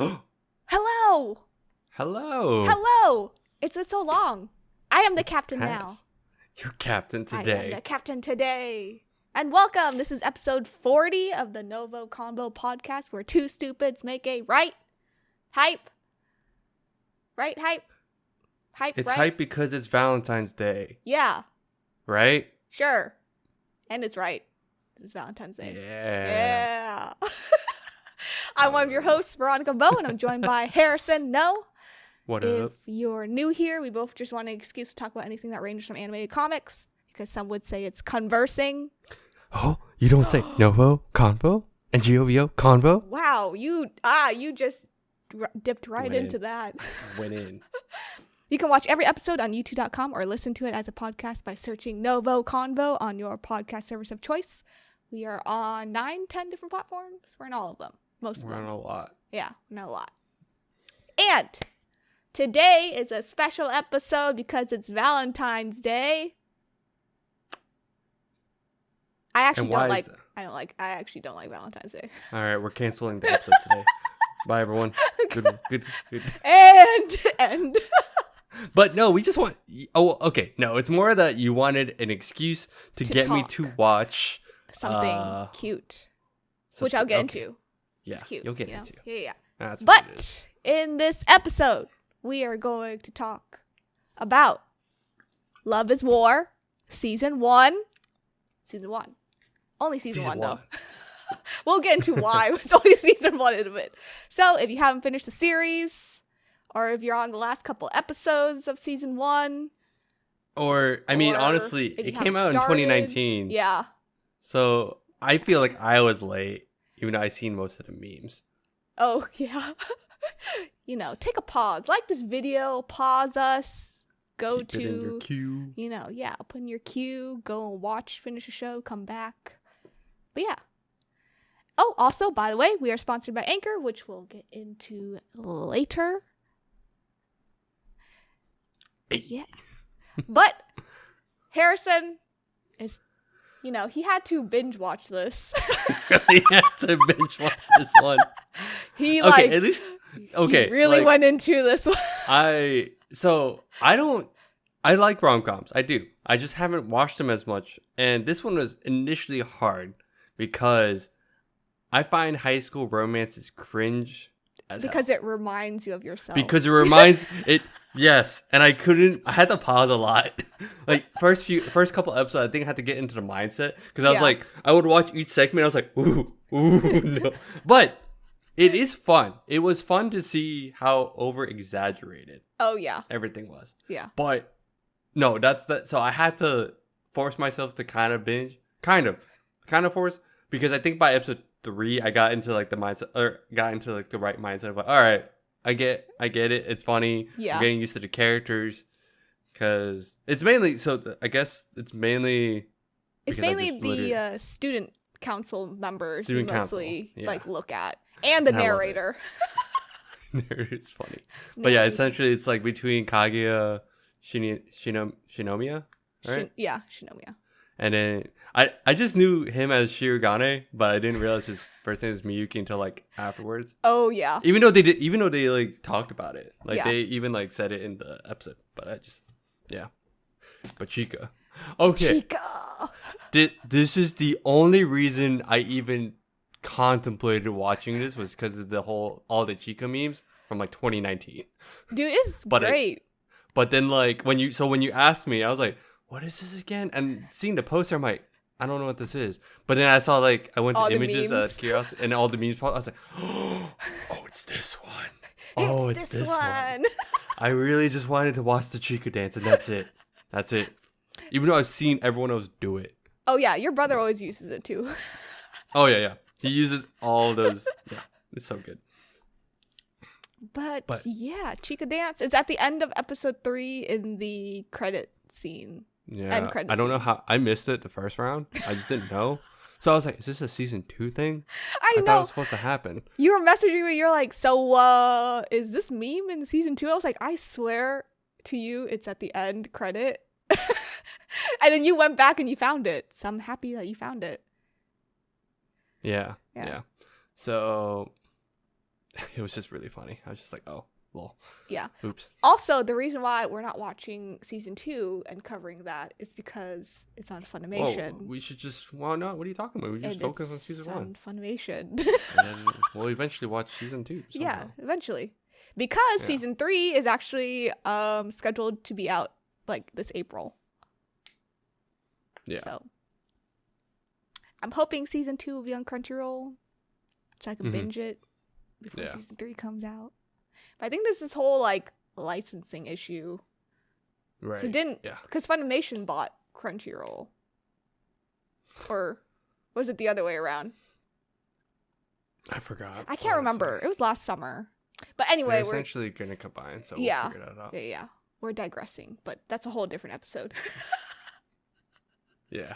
Hello! Hello! Hello! It's been so long. I am the captain now. You're captain I today. am the captain today. And welcome. This is episode 40 of the NgoVo Convo podcast, where two stupids make a hype. It's right? hype because it's Valentine's Day, Yeah, right? sure. And it's right. This is Valentine's Day. Yeah. I'm one of your hosts, Veronica Bo, and I'm joined by Harrison No. What up? If you're new here, we both just want an excuse to talk about anything that ranges from animated comics, because some would say it's conversing. Oh, you don't say NgoVo Convo? NgoVo Convo? Wow, you just dipped right into that. Went in. You can watch every episode on youtube.com or listen to it as a podcast by searching NgoVo Convo on your podcast service of choice. We are on 9-10 different platforms. We're in all of them. Most of them. We're on a lot. Yeah, not a lot. And today is a special episode because it's Valentine's Day. I actually don't like Valentine's Day. All right, we're canceling the episode today. Bye, everyone. Good. And But no, we just want... Oh, okay. No, it's more that you wanted an excuse to get me to watch... something cute. Which I'll get into. Yeah, it's cute, you'll get into. Yeah. That's what it is. But in this episode, we are going to talk about Love is War, Season 1. Only season one, though. We'll get into why it's only Season 1 in a bit. So if you haven't finished the series, or if you're on the last couple episodes of Season 1. Or, I mean, honestly, it came out in 2019. Yeah. So I feel like I was late, even though I seen most of the memes. Oh, yeah. Take a pause. Like this video, pause us, go Keep it in your queue. Put in your queue, go and watch, finish the show, come back. But yeah. Oh, also, by the way, we are sponsored by Anchor, which we'll get into later. Yeah. But Harrison is, he had to binge watch this. Really had to binge watch this one. He really went into this one. I like rom-coms. I do. I just haven't watched them as much. And this one was initially hard because I find high school romances cringe because it reminds you of yourself. Because it reminds it. Yes, and I had to pause a lot. Like first couple episodes, I think I had to get into the mindset because I was like, I would watch each segment. I was like, ooh, no. But it is fun. It was fun to see how over exaggerated. Oh yeah, everything was. Yeah, but no, that's that. So I had to force myself to kind of binge, kind of force, because I think by episode 3, I got into like the mindset, or got into like the right mindset of like, all right. I get it. It's funny. Yeah. I'm getting used to the characters because it's mainly. I guess it's mainly. It's mainly the student council members you mostly look at, and the narrator. Narrator's funny, but yeah, essentially it's like between Kaguya, Shinomiya, right? Shinomiya. And then I just knew him as Shirogane, but I didn't realize his first name was Miyuki until like afterwards. Oh yeah. Even though they like talked about it, like they even like said it in the episode. But But Chika. Okay. Chika. This is the only reason I even contemplated watching this was because of all the Chika memes from like 2019. Dude, it's great. But then like when you asked me, I was like, what is this again? And seeing the poster, I'm like, I don't know what this is. But then I saw I went to images out of curiosity, and all the memes popped. I was like, oh, it's this one. Oh, it's this one. I really just wanted to watch the Chika dance, and that's it. Even though I've seen everyone else do it. Oh yeah, your brother always uses it too. Oh yeah. He uses all those. Yeah, it's so good. But yeah, Chika dance. It's at the end of episode 3 in the credit scene. Yeah, I don't know how I missed it the first round. I just didn't know. So I was like, is this a season 2 thing? I know. Thought it was supposed to happen. You were messaging me. You're like, so is this meme in season 2? I was like, I swear to you, it's at the end credit. And then you went back and you found it. So I'm happy that you found it. Yeah. So it was just really funny. I was just like, oh, well, Yeah. oops. Also, the reason why we're not watching season 2 and covering that is because it's on Funimation. Whoa, we should just. Well, no. What are you talking about? We just focus on season 1. Funimation. And then we'll eventually watch season 2. Somehow. Yeah, eventually. Because season 3 is actually scheduled to be out like this April. Yeah. So I'm hoping season 2 will be on Crunchyroll so I can binge it before season 3 comes out. But I think there's this whole like licensing issue. Right. So it didn't, because Funimation bought Crunchyroll. Or was it the other way around? I forgot. I can't remember. It was last summer. But anyway, we're essentially going to combine, so we'll figure that out. Yeah. We're digressing, but that's a whole different episode. Yeah.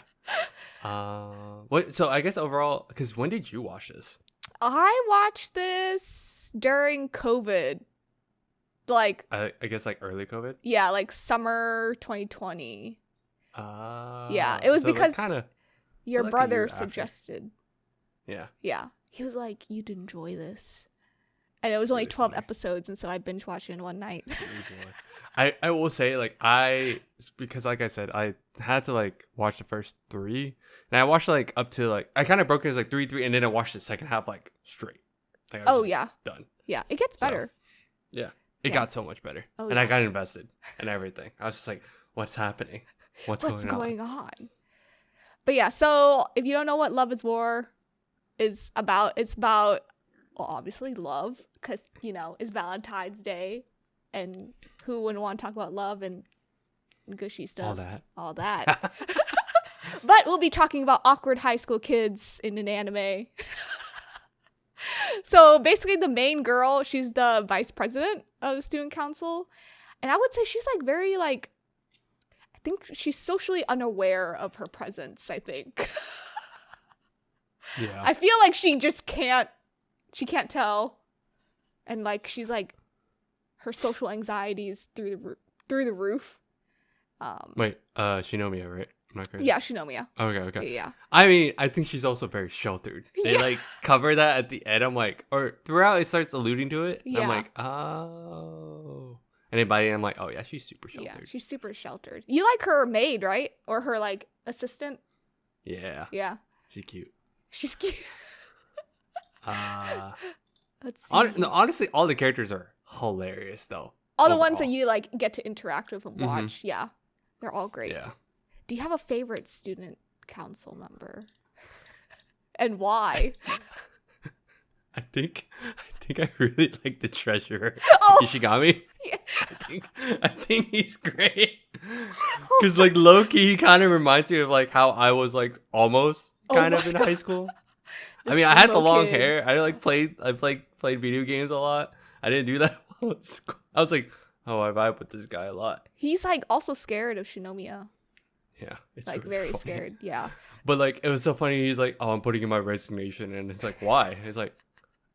So I guess overall, because when did you watch this? I watched this during COVID. Like, I guess like early COVID? Yeah, like summer 2020. Yeah, it was so because like your brother suggested. Yeah. Yeah. He was like, you'd enjoy this. And it was only 12 episodes, and so I binge watched it in one night. I will say, like, because like I said, I had to like watch the first 3, and I watched like up to like, I kind of broke it as like 3, and then I watched the second half like straight. Like, done. Yeah, it gets better. So, yeah, it got so much better, and I got invested in everything. I was just like, what's happening? What's going on? But yeah, so if you don't know what Love is War is about, it's about, well, obviously love, because, you know, it's Valentine's Day, and who wouldn't want to talk about love and gushy stuff? All that. But we'll be talking about awkward high school kids in an anime. So basically the main girl, she's the vice president of the student council, and I would say she's like very like, I think she's socially unaware of her presence, I think. Yeah. I feel like she just can't tell, and like she's like, her social anxieties through the roof. Wait, Shinomiya, right? I'm not crazy. Yeah, Shinomiya. Okay. Yeah. I mean, I think she's also very sheltered. They like cover that at the end. I'm like, or throughout it starts alluding to it. Yeah. I'm like, oh. And then by the end, I'm like, oh yeah, she's super sheltered. Yeah, she's super sheltered. You like her maid, right? Or her like assistant? Yeah. Yeah. She's cute. She's cute. Let's see. Honestly, all the characters are hilarious though. All the ones that you like get to interact with and watch. Yeah. They're all great. Yeah. Do you have a favorite student council member? And why? I think I really like the treasurer, Ishigami. Yeah. I think he's great. Cause like low-key, he kind of reminds me of like how I was like almost kind of in high school. I mean, I had the long hair. I played video games a lot. I didn't do that while at school. I was like, oh, I vibe with this guy a lot. He's like also scared of Shinomiya. Yeah, it's like really very funny. scared. Yeah. But like, it was so funny. He's like, oh, I'm putting in my resignation, and it's like, why? He's like,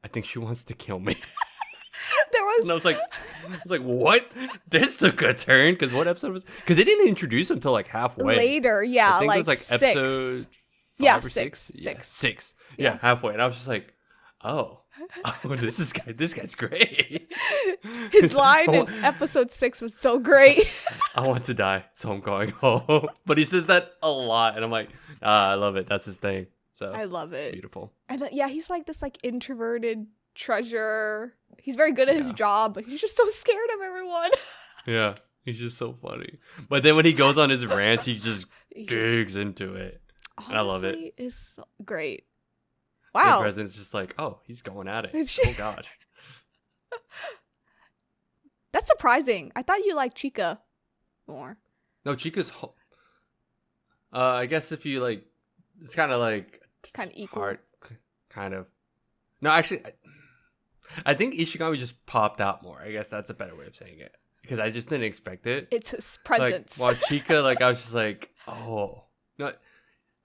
I think she wants to kill me. And I was like, what? This took a turn. Because what episode was? Because they didn't introduce him until like halfway later. Yeah, I think like it was like episode 5 or 6. Yeah, 6. Yeah, halfway, and I was just like, oh, this guy's great. His line in episode 6 was so great. I want to die, so I'm going home. But he says that a lot, and I'm like, I love it. That's his thing. So I love it. Beautiful. And he's like this like introverted treasurer. He's very good at his job, but he's just so scared of everyone. Yeah, he's just so funny. But then when he goes on his rants, he just digs into it. Honestly, and I love it. It's great. Wow. The president's just like, oh, he's going at it. Oh god. That's surprising. I thought you liked Chika more. No, Chika's I guess if you like, it's kind of like equal. Hard, kind of. No, actually, I think Ishigami just popped out more. I guess that's a better way of saying it, because I just didn't expect it. It's his presence. Like, while Chika, like, I was just like, oh no.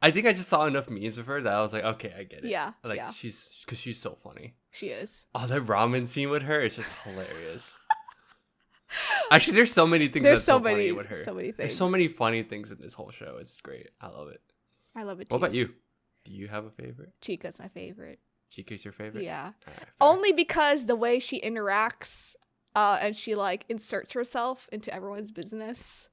I think I just saw enough memes of her that I was like, okay, I get it. Yeah. Like she's so funny. She is. Oh, that ramen scene with her is just hilarious. Actually, there's so many things that's so funny with her. So many things. There's so many funny things in this whole show. It's great. I love it. I love it too. What about you? Do you have a favorite? Chika's my favorite. Chika's your favorite? Yeah. Right, only because the way she interacts and she like inserts herself into everyone's business.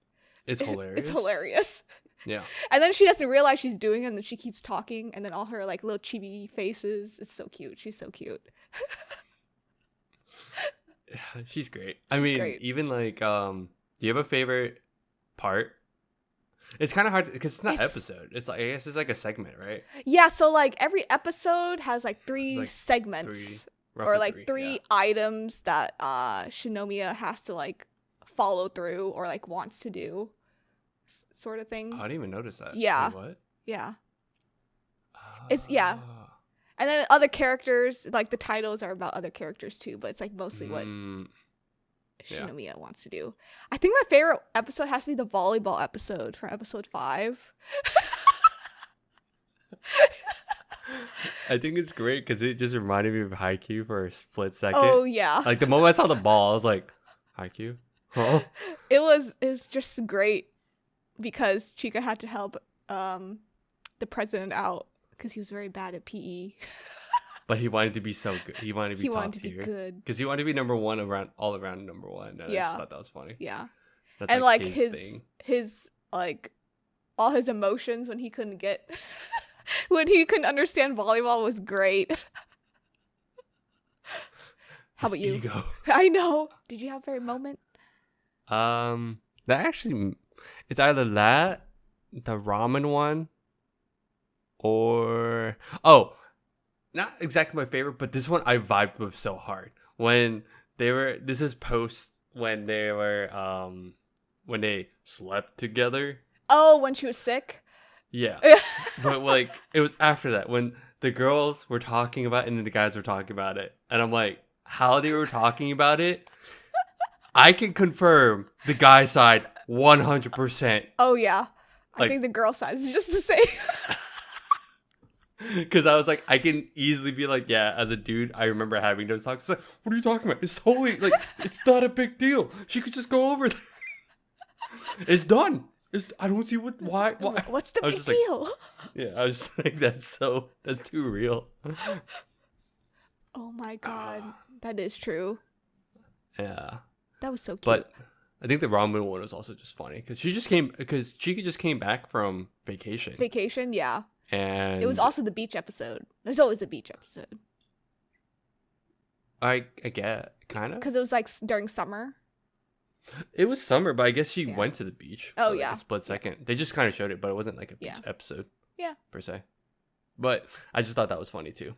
It's hilarious. It's hilarious. Yeah. And then she doesn't realize she's doing it, and then she keeps talking, and then all her like little chibi faces. It's so cute. She's so cute. She's great. I mean, great. even like, do you have a favorite part? It's kind of hard because it's not episode. It's like, I guess it's like a segment, right? Yeah, so like every episode has like three segments or like three items that Shinomiya has to like follow through or like wants to do, sort of thing. Oh, I didn't even notice that. Yeah. Wait, what? Yeah. It's and then other characters, like the titles are about other characters too, but it's like mostly what Shinomiya wants to do. I think my favorite episode has to be the volleyball episode from episode 5. I think it's great because it just reminded me of Haikyuu for a split second. Oh yeah. Like the moment I saw the ball, I was like, Haikyuu? Huh? It was just great because Chika had to help the president out because he was very bad at PE. But he wanted to be so good. He wanted to be top tier. He wanted to be good. Because he wanted to be number one all around number one. And I just thought that was funny. Yeah. That's and like his like all his emotions when he couldn't get when he couldn't understand volleyball was great. How about you? Ego. I know. Did you have a favorite moment? That actually, it's either that, the ramen one, or not exactly my favorite, but this one I vibed with so hard when this is post when they were when they slept together. Oh, when she was sick. Yeah. But like it was after that when the girls were talking about it and then the guys were talking about it, and I'm like, how they were talking about it, I can confirm the guy side 100%. Oh yeah, like, I think the girl side is just the same. Because I was like, I can easily be like, yeah, as a dude, I remember having those talks. It's like, what are you talking about? It's totally like, it's not a big deal. She could just go over there. It's done. I don't see why. What's the big deal? Yeah, I was just like, that's too real. Oh my god, that is true. Yeah. That was so cute. But I think the ramen one was also just funny because Chika just came back from vacation. Vacation, yeah. And it was also the beach episode. There's always a beach episode. I get kind of because it was like during summer. It was summer, but I guess she went to the beach. Oh for, like, yeah, a split second. They just kind of showed it, but it wasn't like a beach episode. Yeah, per se. But I just thought that was funny too.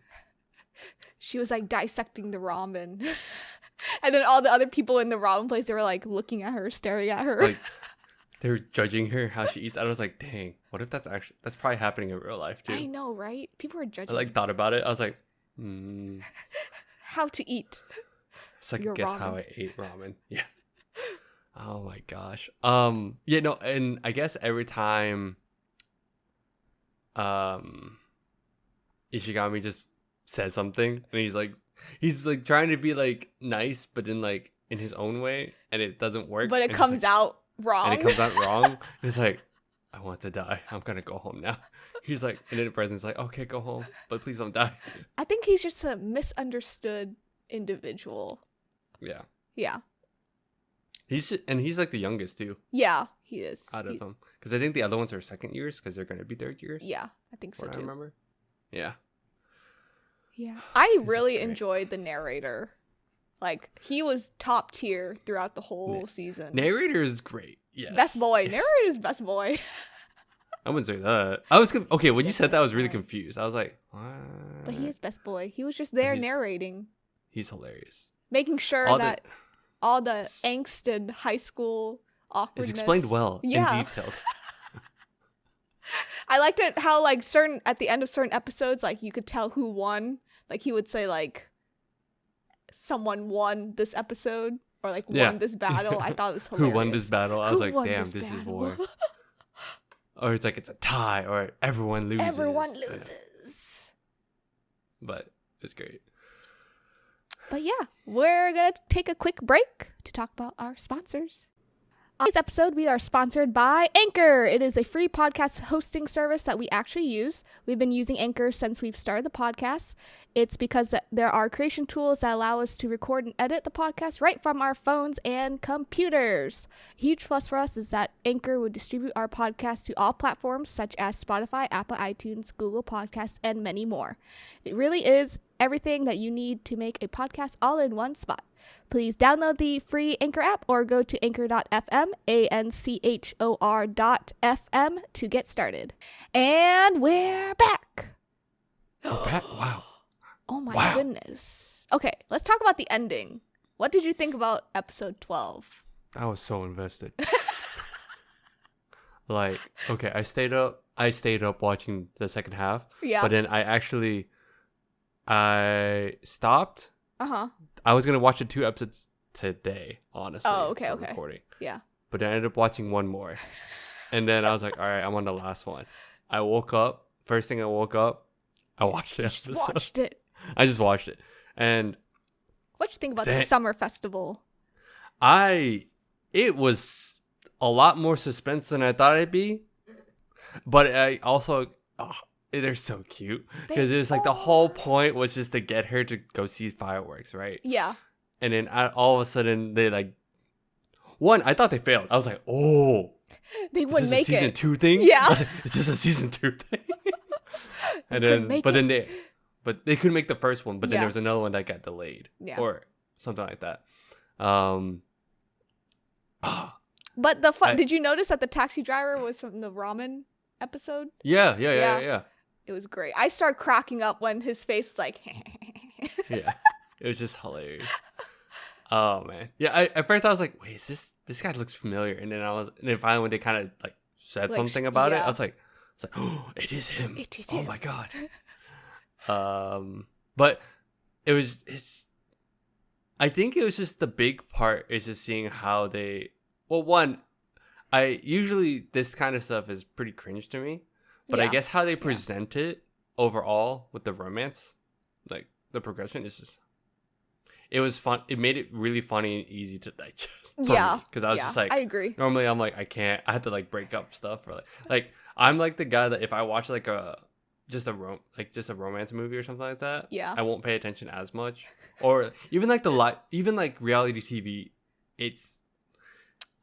She was like dissecting the ramen, and then all the other people in the ramen place, they were like looking at her, staring at her. Like they were judging her how she eats. I was like, dang, what if that's probably happening in real life too? I know, right? People are judging. I like thought about it. I was like, how to eat. It's like guess how I ate ramen. Yeah. Oh my gosh. Yeah, no, and I guess every time Ishigami just says something and he's like trying to be like nice, but in like in his own way, and it doesn't work. But it comes out wrong. And it comes out wrong. It's like, I want to die. I'm gonna go home now. He's like, and then the president's like, okay, go home, but please don't die. I think he's just a misunderstood individual. Yeah. Yeah. He's like the youngest too. Yeah, he is. Out of them, because I think the other ones are second years because they're gonna be third years. Yeah, I think so too. I remember. Yeah. Yeah, I really enjoyed the narrator. Like he was top tier throughout the whole season. Narrator is great. Yes. Best boy. Yes. Narrator's best boy. I wouldn't say that. I was okay when you said that. I was really confused. I was like, what? But he is best boy. He was just there narrating. He's hilarious. Making sure that all the angst and high school awkwardness is explained well and detailed. I liked it how like at the end of certain episodes, like you could tell who won. Like he would say like someone won this episode or like won this battle. I thought it was hilarious. Who won this battle? I was like, damn, this is war. Or it's like it's a tie or everyone loses. Everyone loses. But it's great. But yeah, we're going to take a quick break to talk about our sponsors. On this episode, we are sponsored by Anchor. It is a free podcast hosting service that we actually use. We've been using Anchor since we've started the podcast. It's because there are creation tools that allow us to record and edit the podcast right from our phones and computers. A huge plus for us is that Anchor would distribute our podcast to all platforms such as Spotify, Apple iTunes, Google Podcasts, and many more. It really is everything that you need to make a podcast all in one spot. Please download the free Anchor app or go to anchor.fm, anchor.fm to get started. And we're back. We're back? Wow. Oh my goodness. Okay, let's talk about the ending. What did you think about episode 12? I was so invested. Like, okay, I stayed up watching the second half. Yeah. But then I stopped. Uh-huh. I was gonna watch the 2 episodes today, honestly. Oh, okay. Recording. Yeah. But then I ended up watching one more. And then I was like, all right, I'm on the last one. I woke up. First thing I woke up, I watched the episode. Watched it. I just watched it. And what'd you think about the summer festival? It was a lot more suspense than I thought it'd be. But I also, they're so cute. Because it was like the whole point was just to get her to go see fireworks, right? Yeah. And then all of a sudden, they like... One, I thought they failed. I was like, oh. They wouldn't make it. Season 2 thing? Yeah. I was like, is this a season 2 thing? But they couldn't make the first one. But then there was another one that got delayed. Yeah. Or something like that. But did you notice that the taxi driver was from the ramen episode? Yeah. It was great. I started cracking up when his face was like... Yeah. It was just hilarious. Oh, man. Yeah, at first I was like, wait, this guy looks familiar. And then finally when they kind of like said something about it, I was like, oh, it is him. It is him. Oh my God. But I think it was just the big part is just seeing how they, usually this kind of stuff is pretty cringe to me, but I guess how they present it overall with the romance, like the progression is just, it was fun. It made it really funny and easy to digest. Because I was just like, I agree. Normally I'm like, I had to like break up stuff or like I'm like the guy that if I watch like just a romance movie or something like that, I won't pay attention as much. Or even like even like reality TV,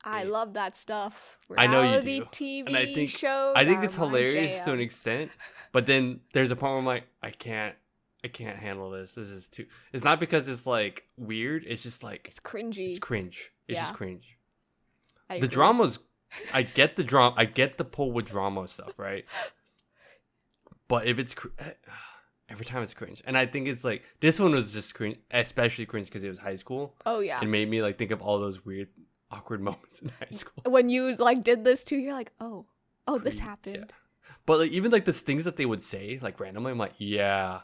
I love that stuff. I know you do. Reality TV and I think, shows. I think it's hilarious to an extent, but then there's a point where I'm like, I can't handle this. This is too. It's not because it's like weird. It's just like it's cringy. It's cringe. It's just cringe. The drama's. I get the drama. I get the pull with drama stuff, right? But if it's every time it's cringe, and I think it's like this one was just cringe, especially cringe because it was high school. Oh yeah. It made me like think of all those weird, awkward moments in high school. When you like did this too, you're like, oh, this happened. Yeah. But like even like the things that they would say like randomly, I'm like, yeah,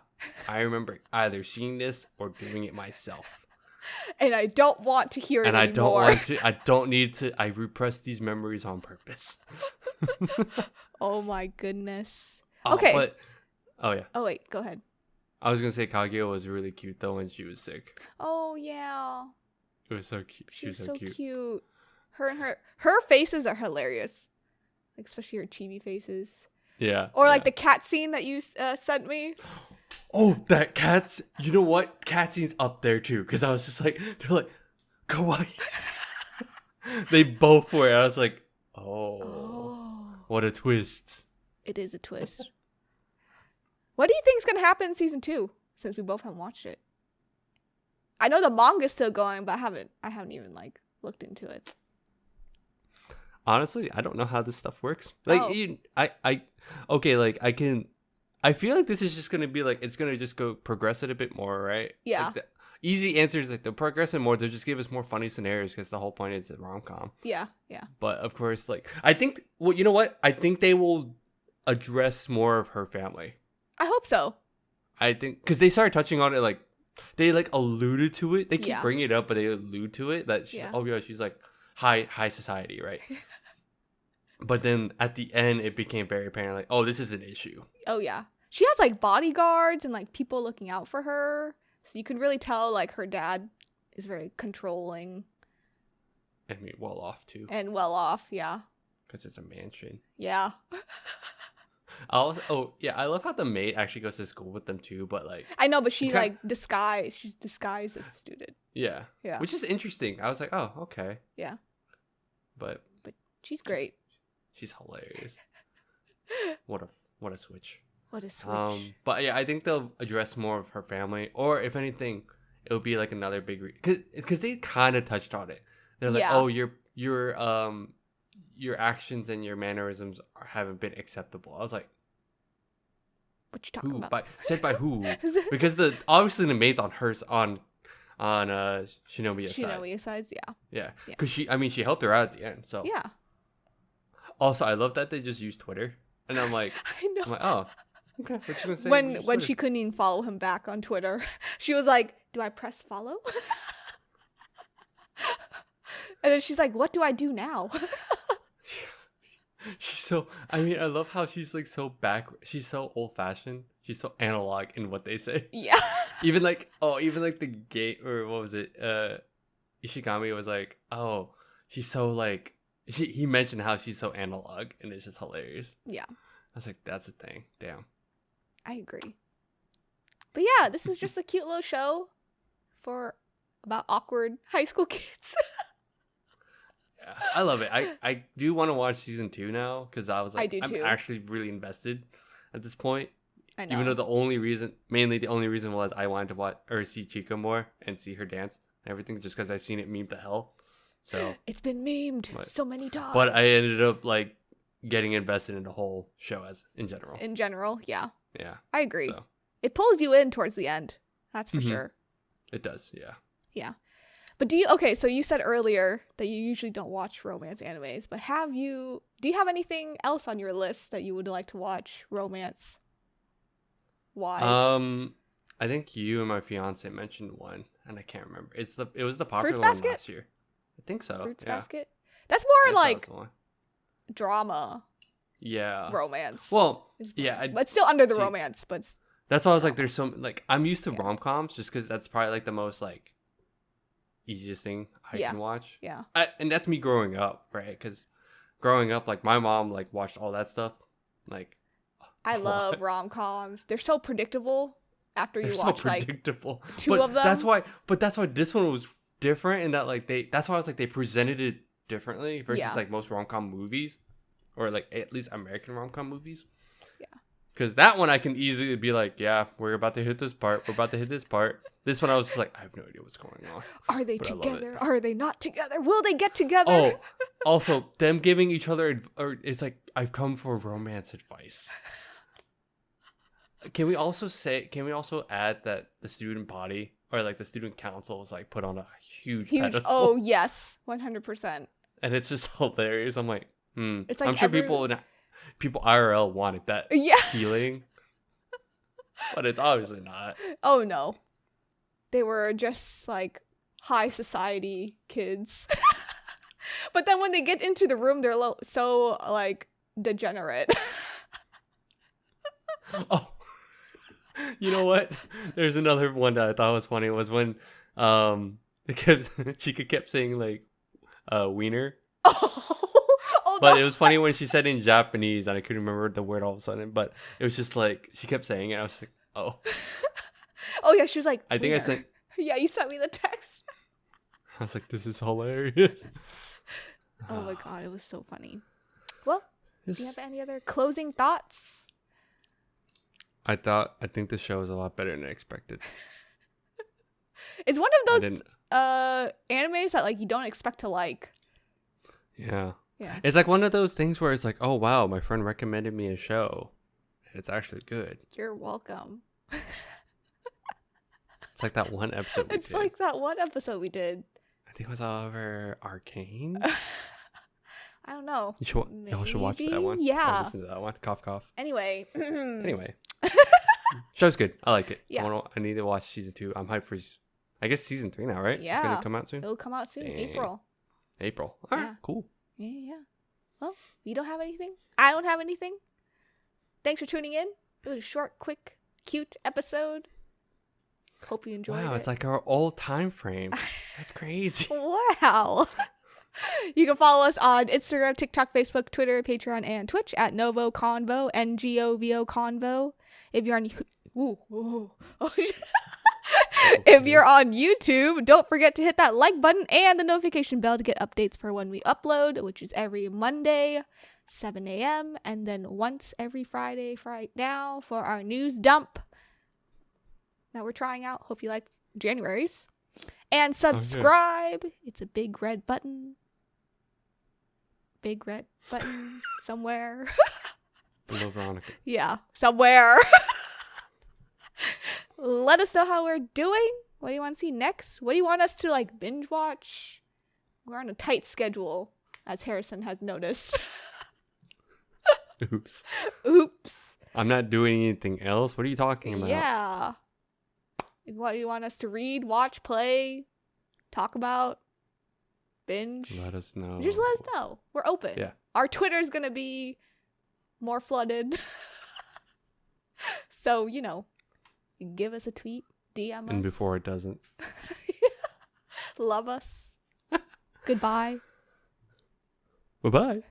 I remember either seeing this or doing it myself. And I don't want to hear it anymore. And I don't want to. I don't need to. I repress these memories on purpose. Oh my goodness. Oh, okay. Oh yeah. Oh wait, go ahead. I was gonna say Kaguya was really cute though when she was sick. Oh yeah. It was so cute. She was so cute. Her and her faces are hilarious, like, especially her chibi faces. Yeah. Or like the cat scene that you sent me. Oh, that cat's. You know what? Cat scene's up there too, because I was just like, they're like, kawaii. They both were. I was like, oh, what a twist. It is a twist. What do you think's gonna happen in season 2? Since we both haven't watched it. I know the manga's still going, but I haven't even like looked into it. Honestly, I don't know how this stuff works. Like, I feel like this is just gonna be like it's gonna just go progress it a bit more, right? Yeah. Like the easy answer is like they'll progress it more. They'll just give us more funny scenarios because the whole point is a rom-com. Yeah. But of course, like I think, you know what? I think they will address more of her family. I hope so. I think because they started touching on it, like they like alluded to it. They keep bringing it up, but they allude to it that she's she's like high society, right? But then at the end, it became very apparent, like, oh, this is an issue. Oh yeah, she has like bodyguards and like people looking out for her, so you can really tell like her dad is very controlling. I mean, well off too. And well off, yeah. Because it's a mansion. Yeah. I love how the maid actually goes to school with them too, but like I know, but she's disguised as a student. Yeah. Yeah. Which is interesting. I was like, oh, okay. Yeah. But she's great. She's hilarious. What a switch. What a switch. But yeah, I think they'll address more of her family, or if anything, it'll be like another big because they kind of touched on it. They're like, oh, your actions and your mannerisms haven't been acceptable. I was like, what you talking about? Said by who? Because obviously the maid's on Shinomiya's side. Shinomiya's side, yeah. Yeah. Because she helped her out at the end. So yeah. Also, I love that they just use Twitter, and I'm like, I know. I'm like, oh, okay. What you gonna say? When she couldn't even follow him back on Twitter, she was like, "Do I press follow?" And then she's like, "What do I do now?" I love how she's like she's so old fashioned. She's so analog in what they say. Yeah. even like the gay, or what was it? Ishigami was like, oh, she's so like, he mentioned how she's so analog, and it's just hilarious. Yeah. I was like, that's a thing. Damn. I agree. But yeah, this is just a cute little show about awkward high school kids. Yeah, I love it. I do want to watch season 2 now, because I was like, I'm actually really invested at this point. I know. Even though mainly the only reason was I wanted to watch or see Chika more and see her dance and everything, just because I've seen it meme to hell. So it's been memed so many times. But I ended up like getting invested in the whole show in general. In general, yeah. Yeah. I agree. So. It pulls you in towards the end. That's for sure. It does, yeah. Yeah. But so you said earlier that you usually don't watch romance animes, but do you have anything else on your list that you would like to watch romance wise? I think you and my fiance mentioned one, and I can't remember. It was the popular Fruits one Basket? last year. I think so. Fruits Basket? That's more like drama. Yeah. Romance. Well, yeah. But still under the romance, but that's why I was like, there's some, like, I'm used to rom-coms just because that's probably like the most like easiest thing I can watch. Yeah. And that's me growing up, right? Because growing up, like, my mom like watched all that stuff. Like, I love rom-coms. They're so predictable after you watch like 2 of them. That's why this one was different in that like that's why I was like, they presented it differently versus like most rom-com movies, or like at least American rom-com movies. Yeah. Because that one I can easily be like, yeah, we're about to hit this part. We're about to hit this part. This one I was just like, I have no idea what's going on. Are they together? Are they not together? Will they get together? Oh, also them giving each other, or it's like, I've come for romance advice. Can we also add that the student body, or like the student council, is like put on a huge pedestal? Oh yes, 100%. And it's just hilarious. I'm like, It's like I'm sure people IRL wanted that feeling, but it's obviously not. Oh no, they were just like high society kids. But then when they get into the room, they're so like degenerate. Oh. You know what? There's another one that I thought was funny, was when Chika kept saying like wiener. But it was funny when she said it in Japanese and I couldn't remember the word all of a sudden, but it was just like she kept saying it. I was like, oh. Oh yeah, she was like, I think wiener. I sent. Yeah, you sent me the text. I was like, this is hilarious. Oh my god, it was so funny. Well, do you have any other closing thoughts? I think the show is a lot better than I expected. It's one of those animes that like you don't expect to like. Yeah. Yeah. It's like one of those things where it's like, oh wow, my friend recommended me a show. It's actually good. You're welcome. It's like that one episode we did. I think it was over Arcane. I don't know. Y'all should watch that one. Yeah. Listen to that one. Cough, cough. Anyway. Show's good. I like it. Yeah. I need to watch season 2. I'm hyped for, I guess, season 3 now, right? Yeah. It's going to come out soon? It'll come out soon. Dang. April. All right, cool. Yeah. Well, you don't have anything? I don't have anything. Thanks for tuning in. It was a short, quick, cute episode. Hope you enjoyed it. Wow, it's like our old time frame. That's crazy. Wow. You can follow us on Instagram, TikTok, Facebook, Twitter, Patreon, and Twitch at NgoVo Convo, NgoVo Convo. If you're on if you're on YouTube, don't forget to hit that like button and the notification bell to get updates for when we upload, which is every Monday, 7 a.m. and then once every Friday right now for our news dump that we're trying out. Hope you like January's. And subscribe. It's a big red button. Big red button somewhere. Below Veronica. Yeah, somewhere. Let us know how we're doing. What do you want to see next? What do you want us to like binge watch? We're on a tight schedule, as Harrison has noticed. Oops. I'm not doing anything else. What are you talking about? Yeah. What do you want us to read, watch, play, talk about, binge? Let us know. Just let us know. We're open. Yeah. Our Twitter's going to be more flooded. So, you know, give us a tweet, DM us. And before it doesn't. Love us. Goodbye. Bye-bye.